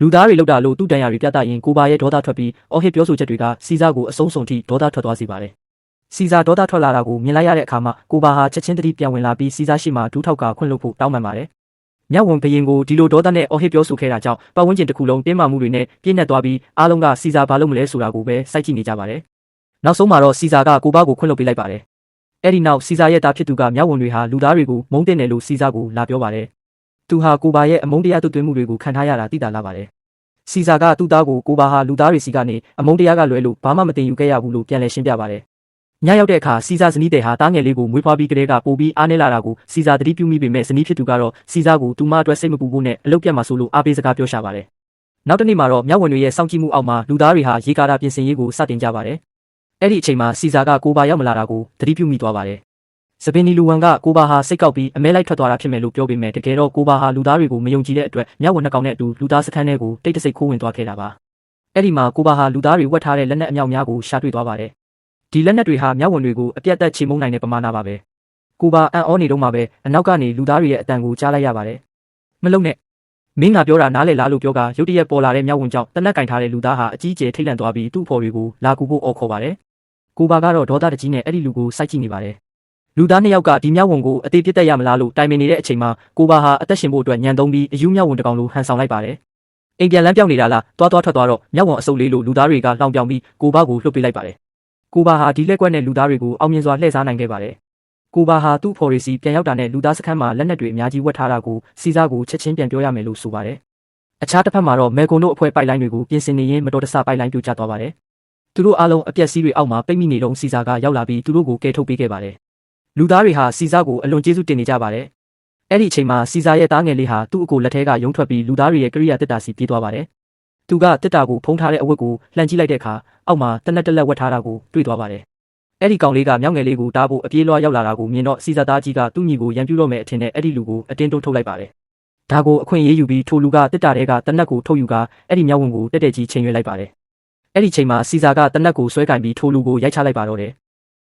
လူသားတွေလောက်တာလို့သူ့တန်ရာတွေပြသရင်ကိုဘာရဲ့ဒေါသထွက်ပြီးအော်ဟစ်ပြောဆိုချက်တွေကစီဇာကိုအဆုံးစွန်ထိဒေါသထွက်သွားစေပါတယ်။စီဇာဒေါသထွက်လာတာကိုမြင်လိုက်ရတဲ့အခါမှာကိုဘာဟာချက်ချင်းတတိပြန်ဝင်လာပြီးစီဇာရှိမှဒူးထောက်ကခွင့်လွှတ်ဖို့တောင်းပန်ပါတယ်။မြောက်ဝန်ဘရင်ကိုဒီလိုဒေါသနဲ့အော်ဟစ်ပြောဆိုခဲ့တာကြောင့်ပတ်ဝန်းကျင်တစ်ခုလုံးတင်းမာမှုတွေနဲ့ပြည့်နှက်သွားပြီးအားလုံးကစီဇာဘာလို့မလဲဆိုတာကိုပဲစိုက်ကြည့်နေကြပါတယ်။နောက်ဆုံးမှာတော့စီဇာကကိုဘာကိုခွင့်လွှတ်ပေးလိုက်ပါတယ်။အဲ့ဒီနောက်စီဇာရဲ့တာဖြစ်သူကမြောက်ဝန်တွေဟာလူသားတွေကိုမုန်းတင်တယ်လို့စီဇာကိုလာပြောပါတယ်။သူဟာကိုဘာရဲ့အမုန်းတရားသွင်းမှုတွေကိုခံထားရတာသိတာလာပါတယ်။စီဇာကသူ့သားကိုကိုဘာဟာလူသားတွေစီကနေအမုန်းတရားကလွဲလို့ဘာမှမတင်ယူခဲ့ရဘူးလို့ပြန်လည်ရှင်းပြပါတယ်။ညရောက်တဲ့အခါစီဇာဇနီးတဲ့ဟာတားငယ်လေးကိုမွေးဖွားပြီးကလေးကပိုပြီးအားနည်းလာတာကိုစီဇာသတိပြုမိပေမဲ့ဇနီးဖြစ်သူကတော့စီဇာကိုသူမအတွက်စိတ်မပူဖို့နဲ့အလုပ်ပြတ်မှာဆိုလို့အားပေးစကားပြောရှာပါတယ်။နောက်တစ်နေ့မှာတော့မြောက်ဝန်တွေရဲ့စောင့်ကြည့်မှုအောက်မှာလူသားတွေဟာရေကာတာပြင်ဆင်ရေးကိုစတင်ကြပါတယ်။အဲ့ဒီအချိန်မှာစီဇာကကိုဘာရောက်မလာတာကိုသတိပြုမိသွားပါတယ်။စပင်နီလူဝန်ကကိုဘာဟာစိတ်ကောက်ပြီးအမဲလိုက်ထွက်သွားတာဖြစ်မယ်လို့ပြောပေမဲ့တကယ်တော့ကိုဘာဟာလူသားတွေကိုမယုံကြည်တဲ့အတွက်မြောက်ဝန်နှစ်ကောင်နဲ့အတူလူသားစခန်းထဲကိုတိတ်တဆိတ်ခိုးဝင်သွားခဲ့တာပါ။အဲ့ဒီမှာကိုဘာဟာလူသားတွေဝတ်ထားတဲ့လက်နက်အမြောက်များကိုရှာတွေ့သွားပါတယ်။ဒီလက်နက်တွေဟာမြောက်ဝန်တွေကိုအပြတ်သက်ချေမှုန်းနိုင်တဲ့ပမာဏပါပဲ။ကိုဘာအံ့ဩနေတော့မှပဲအနောက်ကနေလူသားတွေရဲ့အတန်ကိုကြားလိုက်ရပါတယ်။မလုံနဲ့မင်းကပြောတာနားလေလားလို့ပြောကရုတ်တရက်ပေါ်လာတဲ့မြောက်ဝန်ကြောင့်တနက်ကင်ထားတဲ့လူသားဟာအကြီးအကျယ်ထိတ်လန့်သွားပြီးသူ့ဖော်တွေကိုလာကူဖို့အော်ခေါ်ပါတယ်။ကိုဘာကတော့ဒေါသတကြီးနဲ့အဲ့ဒီလူကိုစိုက်ကြည့်နေပါတယ်။လူသားနှစ်ယောက်ကဒီမြောက်ဝန်ကိုအသေးပြစ်တက်ရမလားလို့တိုင်ပင်နေတဲ့အချိန်မှာကိုဘာဟာအသက်ရှင်ဖို့အတွက်ညံသုံးပြီးအယူမြောက်ဝန်တကောင်လိုဟန်ဆောင်လိုက်ပါတယ်။အိမ်ပြန်လမ်းပြောင်းနေတာလားသွားထွက်သွားတော့မြောက်ဝန်အစုပ်လေးလိုလူသားတွေကလောင်ပြောင်ပြီးကိုဘာကိုလှုပ်ပေးလိုက်ပါတယ်။ကိုဘာဟာဒီလက်ကွက်နဲ့လူသားတွေကိုအောင်မြင်စွာလှည့်စားနိုင်ခဲ့ပါတယ်။ကိုဘာဟာသူ့ဖော်ရီစီပြန်ရောက်တာနဲ့လူသားစခန်းမှာလက်နက်တွေအများကြီးဝတ်ထားတာကိုစီဇာကိုချက်ချင်းပြန်ပြောရမယ်လို့ဆိုပါတယ်။အခြားတစ်ဖက်မှာတော့မဲကွန်တို့အဖွဲ့ပိုက်လိုင်းတွေကိုပြင်ဆင်နေရင်းမတော်တဆပိုက်လိုင်းပြိုကျသွားပါတယ်။သူတို့အားလုံးအပြက်စီးတွေအောက်မှာပိတ်မိနေတော့စီဇာကရောက်လာပြီးသူတို့ကိုကယ်ထုတ်ပေးခဲ့ပါတယ်။လူသားတွေဟာစီဇာကိုအလွန်ကျေးဇူးတင်နေကြပါတယ်။အဲ့ဒီအချိန်မှာစီဇာရဲ့သားငယ်လေးဟာသူ့အကိုလက်ထဲကရုံထွက်ပြီးလူသားတွေရဲ့ကိရိယာတစ်တာစီပြေးသွားပါတယ်။သူကတစ်တာကိုဖုံးထားတဲ့အဝတ်ကိုလှန်ကြည့်လိုက်တဲ့အခါအောက်မှာတနက်တက်လက်ဝတ်ထားတာကိုတွေ့သွားပါတယ်။အဲ့ဒီကောင်လေးကမြောက်ငယ်လေးကိုတားဖို့အပြေးလွှားရောက်လာတာကိုမြင်တော့စီဇာသားကြီးကသူ့ညီကိုရန်ပြူတော့မယ်အထင်နဲ့အဲ့ဒီလူကိုအတင်းတွန်းထုတ်လိုက်ပါတယ်။ဒါကိုအခွင့်အရေးယူပြီးထိုလူကတစ်တာတွေကတနက်ကိုထုတ်ယူကအဲ့ဒီမြောက်ဝန်ကိုတက်တက်ကြီးချိန်ရွေးလိုက်ပါတယ်။အဲ့ဒီချိန်မှာစီဇာကတနက်ကိုဆွဲကင်ပြီးထိုလူကိုရိုက်ချလိုက်ပါတော့တယ်။